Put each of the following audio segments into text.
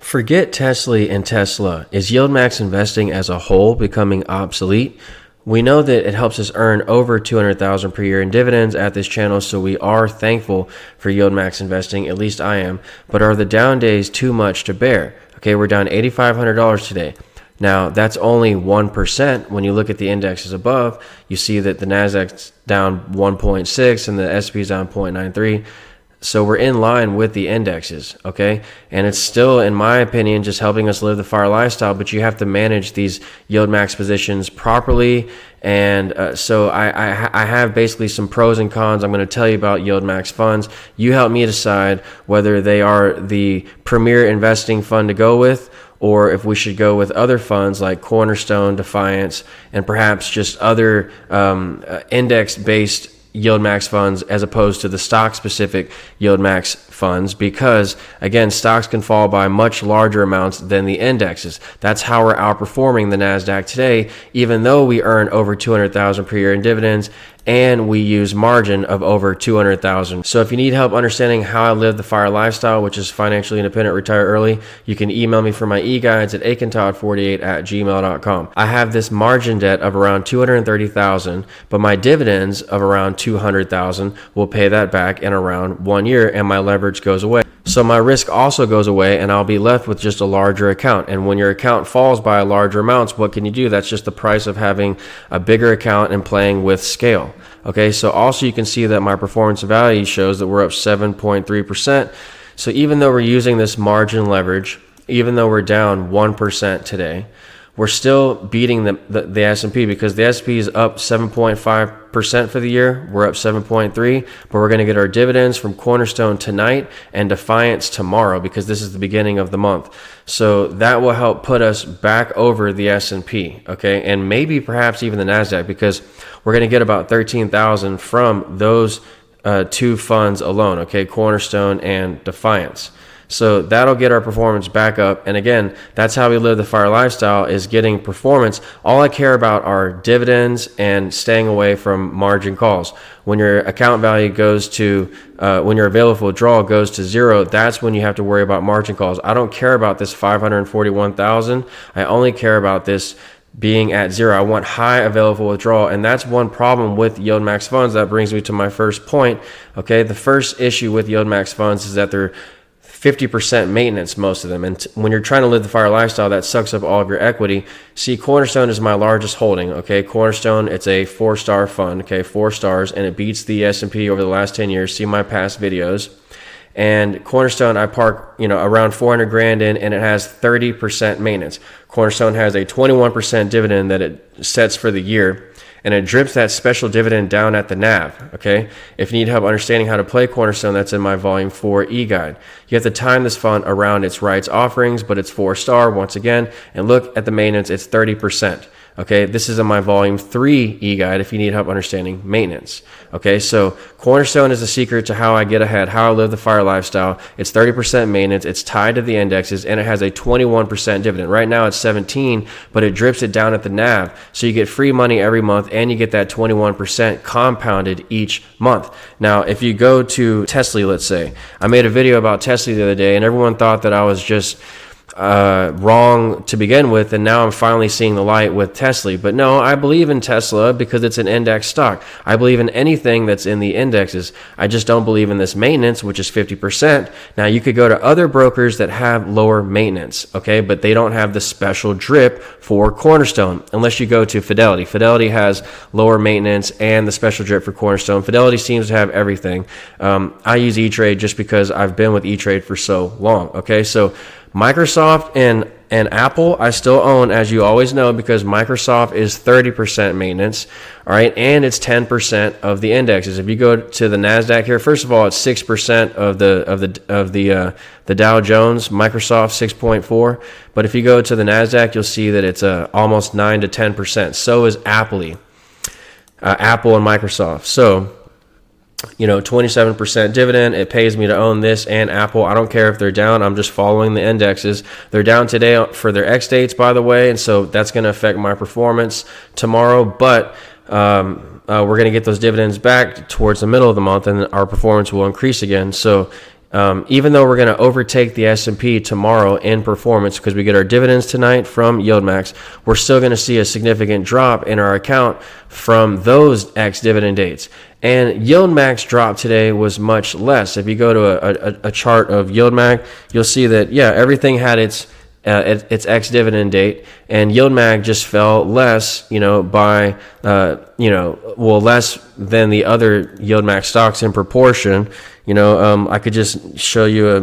Forget TSLY and Tesla. Is Yieldmax investing as a whole becoming obsolete? We know that it helps us earn over $200,000 per year in dividends at this channel, so we are thankful for Yieldmax investing, at least I am. But are the down days too much to bear? Okay, we're down $8,500 today. Now, that's only 1%. When you look at the indexes above, you see that the Nasdaq's down 1.6 and the S&P is down 0.93. So we're in line with the indexes, okay? And it's still, in my opinion, just helping us live the FIRE lifestyle, but you have to manage these Yieldmax positions properly. And so I have basically some pros and cons I'm going to tell you about Yieldmax funds. You help me decide whether they are the premier investing fund to go with, or if we should go with other funds like Cornerstone, Defiance, and perhaps just other index-based Yieldmax funds as opposed to the stock-specific Yieldmax funds, because again, stocks can fall by much larger amounts than the indexes. That's how we're outperforming the Nasdaq today, even though we earn over $200,000 per year in dividends and we use margin of over $200,000. So if you need help understanding how I live the FIRE lifestyle, which is financially independent, retire early, you can email me for my e-guides at akintodd48@gmail.com. I have this margin debt of around $230,000, but my dividends of around $200,000 will pay that back in around 1 year, and my leverage goes away. So my risk also goes away, and I'll be left with just a larger account. And when your account falls by larger amounts, what can you do? That's just the price of having a bigger account and playing with scale. Okay, so also you can see that my performance value shows that we're up 7.3%. So even though we're using this margin leverage, even though we're down 1% today, we're still beating the S&P, because the S&P is up 7.5% for the year. We're up 7.3%, but we're going to get our dividends from Cornerstone tonight and Defiance tomorrow, because this is the beginning of the month. So that will help put us back over the S&P, okay, and maybe perhaps even the Nasdaq, because we're going to get about $13,000 from those two funds alone, okay, Cornerstone and Defiance. So that'll get our performance back up. And again, that's how we live the FIRE lifestyle, is getting performance. All I care about are dividends and staying away from margin calls. When your account value goes to, when your available for withdrawal goes to zero, that's when you have to worry about margin calls. I don't care about this 541,000. I only care about this being at zero. I want high available withdrawal, and that's one problem with Yieldmax funds. That brings me to my first point. Okay, the first issue with Yieldmax funds is that they're 50% maintenance, most of them. And when you're trying to live the FIRE lifestyle, that sucks up all of your equity. See, Cornerstone is my largest holding. Okay, Cornerstone, it's a 4-star fund. Okay, 4 stars, and it beats the S&P over the last 10 years. See my past videos. And Cornerstone, I park, around 400 grand in, and it has 30% maintenance. Cornerstone has a 21% dividend that it sets for the year, and it drips that special dividend down at the NAV, okay? If you need help understanding how to play Cornerstone, that's in my Volume 4 e-guide. You have to time this fund around its rights offerings, but it's 4-star once again, and look at the maintenance, it's 30%. Okay, this is in my Volume 3 e-guide if you need help understanding maintenance. Okay, so Cornerstone is the secret to how I get ahead, how I live the FIRE lifestyle. It's 30% maintenance, it's tied to the indexes, and it has a 21% dividend. Right now it's 17, but it drips it down at the NAV. So you get free money every month, and you get that 21% compounded each month. Now, if you go to TSLY, let's say, I made a video about TSLY the other day, and everyone thought that I was just wrong to begin with, and now I'm finally seeing the light with TSLY. But no, I believe in Tesla because it's an index stock. I believe in anything that's in the indexes. I just don't believe in this maintenance, which is 50%. Now, you could go to other brokers that have lower maintenance, okay, but they don't have the special drip for Cornerstone, unless you go to Fidelity. Fidelity has lower maintenance and the special drip for Cornerstone. Fidelity seems to have everything. I use E-Trade just because I've been with E-Trade for so long, okay? So Microsoft and Apple, I still own, as you always know, because Microsoft is 30% maintenance, all right, and it's 10% of the indexes. If you go to the Nasdaq here, first of all, it's 6% of the Dow Jones. Microsoft 6.4, but if you go to the Nasdaq, you'll see that it's almost 9 to 10%. So is APLY, Apple and Microsoft. So 27% dividend. It pays me to own this and Apple. I don't care if they're down. I'm just following the indexes. They're down today for their X dates, by the way, and so that's going to affect my performance tomorrow. But we're going to get those dividends back towards the middle of the month, and our performance will increase again. So Even though we're going to overtake the S&P tomorrow in performance because we get our dividends tonight from Yieldmax, we're still going to see a significant drop in our account from those ex-dividend dates. And Yieldmax drop today was much less. If you go to a chart of Yieldmax, you'll see that, yeah, everything had its ex-dividend date, and Yieldmax just fell less, by, less than the other Yieldmax stocks in proportion. I could just show you a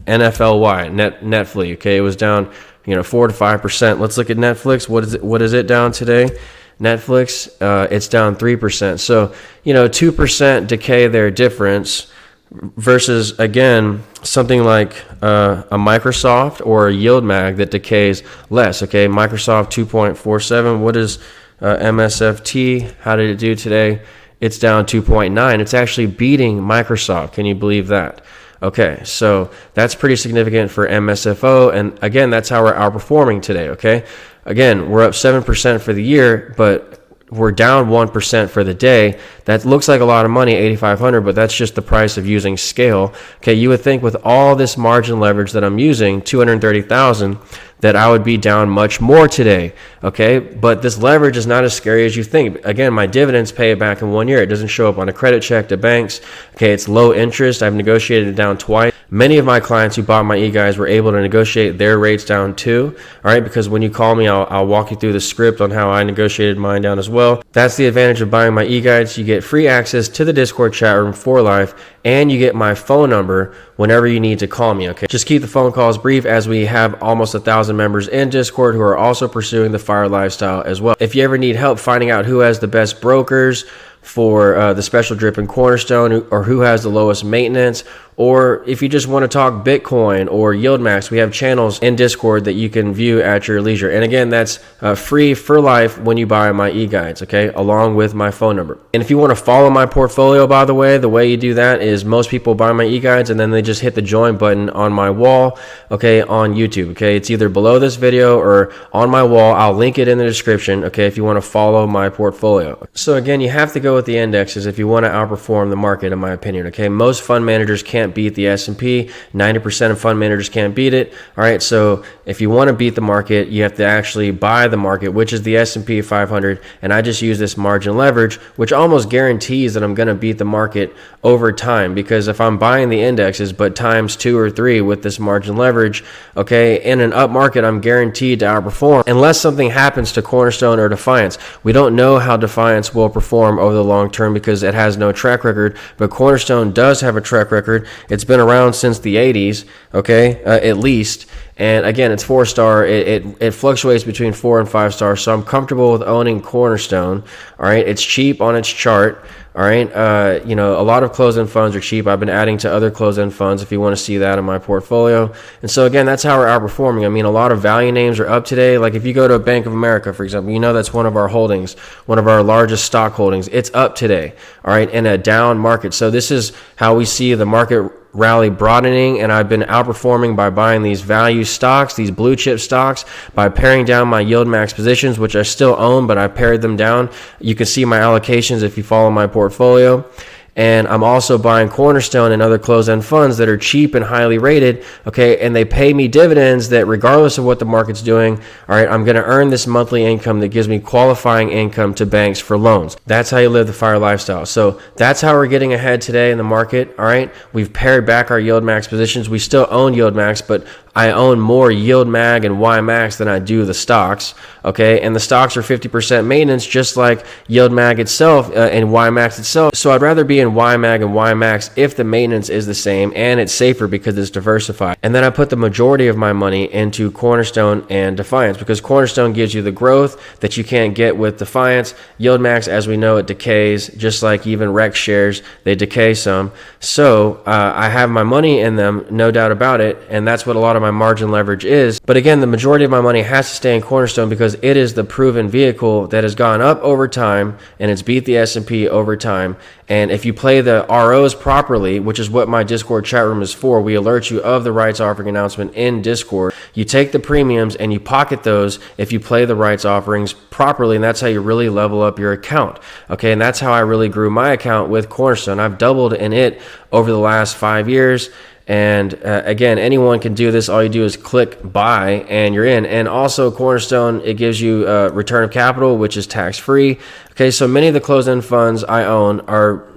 NFLY, Netflix. Okay, it was down, 4 to 5%. Let's look at Netflix. What is it down today? Netflix, it's down 3%. So, 2% decay their difference versus, again, something like a Microsoft or a Yieldmax that decays less. Okay, Microsoft 2.47. What is MSFT? How did it do today? It's down 2.9. It's actually beating Microsoft. Can you believe that? Okay, so that's pretty significant for MSFO. And again, that's how we're outperforming today. Okay, again, we're up 7% for the year, but we're down 1% for the day. That looks like a lot of money, 8,500, but that's just the price of using scale. Okay, you would think with all this margin leverage that I'm using, 230,000, that I would be down much more today. Okay, but this leverage is not as scary as you think. Again, my dividends pay it back in 1 year. It doesn't show up on a credit check to banks. Okay, it's low interest. I've negotiated it down twice. Many of my clients who bought my e-guides were able to negotiate their rates down too. All right, because when you call me, I'll walk you through the script on how I negotiated mine down as well. That's the advantage of buying my e-guides. You get free access to the Discord chat room for life, and you get my phone number whenever you need to call me. Okay, just keep the phone calls brief, as we have almost 1,000 members in Discord who are also pursuing the FIRE lifestyle as well. If you ever need help finding out who has the best brokers for the special drip and cornerstone, or who has the lowest maintenance, or if you just want to talk Bitcoin or Yieldmax, we have channels in Discord that you can view at your leisure. And again, that's free for life when you buy my e-guides, okay, along with my phone number. And if you want to follow my portfolio, by the way you do that is most people buy my e-guides and then they just hit the join button on my wall, okay, on YouTube. Okay, it's either below this video or on my wall. I'll link it in the description, okay, if you want to follow my portfolio. So again, you have to go with the indexes if you want to outperform the market, in my opinion. Okay, most fund managers can't beat the S&P. 90% of fund managers can't beat it. All right, so if you want to beat the market, you have to actually buy the market, which is the S&P 500. And I just use this margin leverage, which almost guarantees that I'm going to beat the market over time, because if I'm buying the indexes but times 2 or 3 with this margin leverage, okay, in an up market, I'm guaranteed to outperform unless something happens to Cornerstone or Defiance. We don't know how Defiance will perform over the long term because it has no track record, but Cornerstone does have a track record. It's been around since the 80s, okay, at least. And again, it's 4-star. It fluctuates between 4 and 5 stars, so I'm comfortable with owning Cornerstone. All right, it's cheap on its chart. All right, a lot of closed-end funds are cheap. I've been adding to other closed-end funds if you want to see that in my portfolio. And so again, that's how we're outperforming. I mean, a lot of value names are up today. Like if you go to Bank of America, for example, that's one of our holdings, one of our largest stock holdings. It's up today, all right, in a down market. So this is how we see the market rally broadening, and I've been outperforming by buying these value stocks, these blue chip stocks, by paring down my Yieldmax positions, which I still own, but I pared them down. You can see my allocations if you follow my portfolio. And I'm also buying Cornerstone and other closed-end funds that are cheap and highly rated, okay, and they pay me dividends that regardless of what the market's doing, all right, I'm going to earn this monthly income that gives me qualifying income to banks for loans. That's how you live the FIRE lifestyle. So that's how we're getting ahead today in the market, all right? We've pared back our Yieldmax positions. We still own Yieldmax, but I own more YMAG and YMAX than I do the stocks, okay? And the stocks are 50% maintenance, just like Yieldmax itself and YMAX itself. So I'd rather be in YMAG and YMAX if the maintenance is the same and it's safer because it's diversified. And then I put the majority of my money into Cornerstone and Defiance because Cornerstone gives you the growth that you can't get with Defiance. Yieldmax, as we know, it decays, just like even REX shares, they decay some. So I have my money in them, no doubt about it, and that's what a lot of my margin leverage is. But again, the majority of my money has to stay in Cornerstone because it is the proven vehicle that has gone up over time and it's beat the S&P over time. And if you play the ROs properly, which is what my Discord chat room is for, we alert you of the rights offering announcement in Discord. You take the premiums and you pocket those if you play the rights offerings properly, and that's how you really level up your account. Okay, and that's how I really grew my account with Cornerstone. I've doubled in it over the last 5 years. And again, anyone can do this. All you do is click buy and you're in. And also Cornerstone, it gives you return of capital, which is tax free. Okay, so many of the closed-end funds I own are,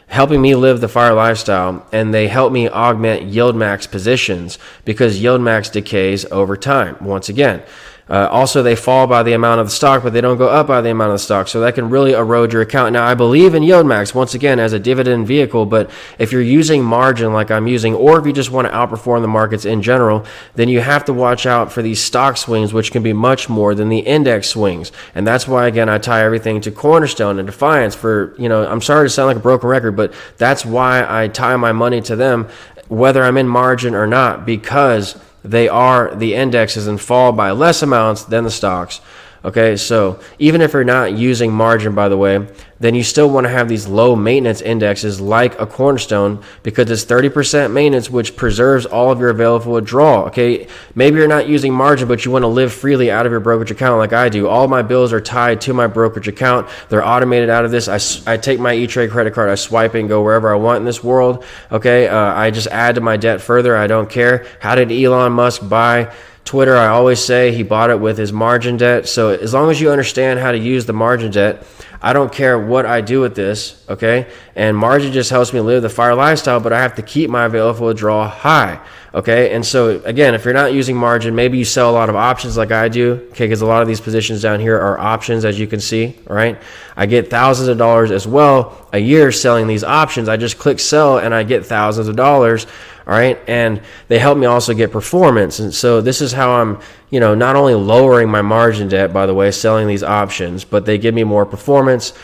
helping me live the FIRE lifestyle, and they help me augment Yieldmax positions because Yieldmax decays over time. Once again, also they fall by the amount of the stock, but they don't go up by the amount of the stock, so that can really erode your account. Now, I believe in Yieldmax once again as a dividend vehicle, but if you're using margin like I'm using, or if you just want to outperform the markets in general, then you have to watch out for these stock swings, which can be much more than the index swings. And that's why, again, I tie everything to Cornerstone and Defiance for, I'm sorry to sound like a broken record, but that's why I tie my money to them, whether I'm in margin or not, because they are the indexes and fall by less amounts than the stocks. Okay, so even if you're not using margin, by the way, then you still want to have these low maintenance indexes like a Cornerstone because it's 30% maintenance, which preserves all of your available withdrawal. Okay, maybe you're not using margin, but you want to live freely out of your brokerage account like I do. All my bills are tied to my brokerage account. They're automated out of this. I take my E-Trade credit card, I swipe it and go wherever I want in this world. Okay, I just add to my debt further. I don't care. How did Elon Musk buy Twitter? I always say he bought it with his margin debt. So as long as you understand how to use the margin debt, I don't care what I do with this, okay? And margin just helps me live the FIRE lifestyle, but I have to keep my available withdrawal high, okay? And so again, if you're not using margin, maybe you sell a lot of options like I do, okay? Because a lot of these positions down here are options, as you can see, all right? I get thousands of dollars as well a year selling these options. I just click sell and I get thousands of dollars. All right. And they help me also get performance. And so this is how I'm, not only lowering my margin debt, by the way, selling these options, but they give me more performance.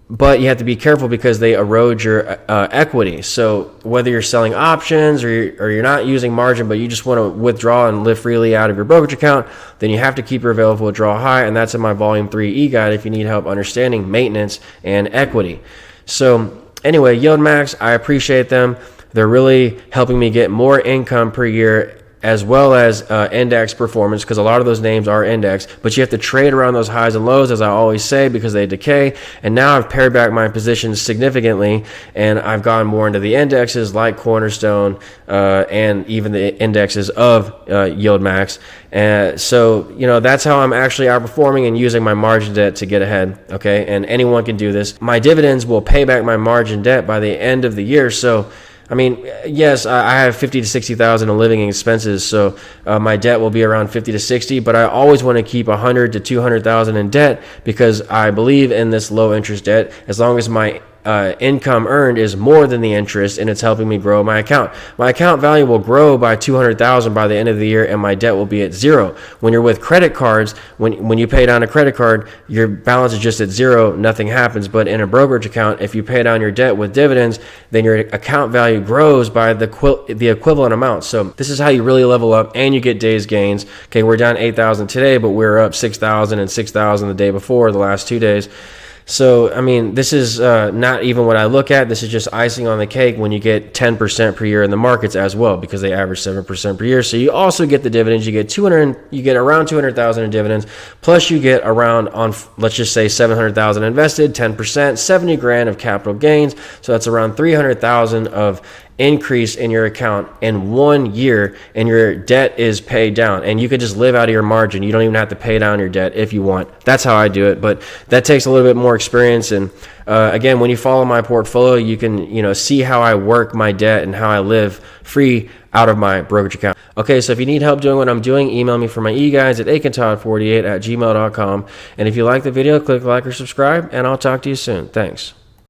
But you have to be careful because they erode your equity. So whether you're selling options or you're not using margin, but you just want to withdraw and live freely out of your brokerage account, then you have to keep your available withdrawal high. And that's in my Volume 3 e-guide if you need help understanding maintenance and equity. So anyway, Yieldmax, I appreciate them. They're really helping me get more income per year as well as index performance, because a lot of those names are index, but you have to trade around those highs and lows, as I always say, because they decay. And now I've pared back my positions significantly, and I've gone more into the indexes like Cornerstone and even the indexes of Yieldmax. So, that's how I'm actually outperforming and using my margin debt to get ahead, okay? And anyone can do this. My dividends will pay back my margin debt by the end of the year, so yes, I have 50 to 60,000 in living expenses, so my debt will be around 50 to 60. But I always want to keep 100 to 200,000 in debt because I believe in this low interest debt. As long as my income earned is more than the interest, and it's helping me grow my account. My account value will grow by 200,000 by the end of the year, and my debt will be at zero. When you're with credit cards, when you pay down a credit card, your balance is just at zero, nothing happens. But in a brokerage account, if you pay down your debt with dividends, then your account value grows by the equivalent amount. So this is how you really level up, and you get days gains. Okay, we're down 8,000 today, but we're up 6,000 and 6,000 the day before, the last 2 days. So, this is not even what I look at. This is just icing on the cake when you get 10% per year in the markets as well, because they average 7% per year. So you also get the dividends. You get around 200,000 in dividends, plus you get around let's just say 700,000 invested, 10%, 70 grand of capital gains. So that's around 300,000 of increase in your account in 1 year, and your debt is paid down, and you can just live out of your margin. You don't even have to pay down your debt if you want. That's how I do it, but that takes a little bit more experience. And again, when you follow my portfolio, you can see how I work my debt and how I live free out of my brokerage account. Okay, so if you need help doing what I'm doing, email me for my e-guides at akintodd48@gmail.com. And if you like the video, click like or subscribe, and I'll talk to you soon. Thanks.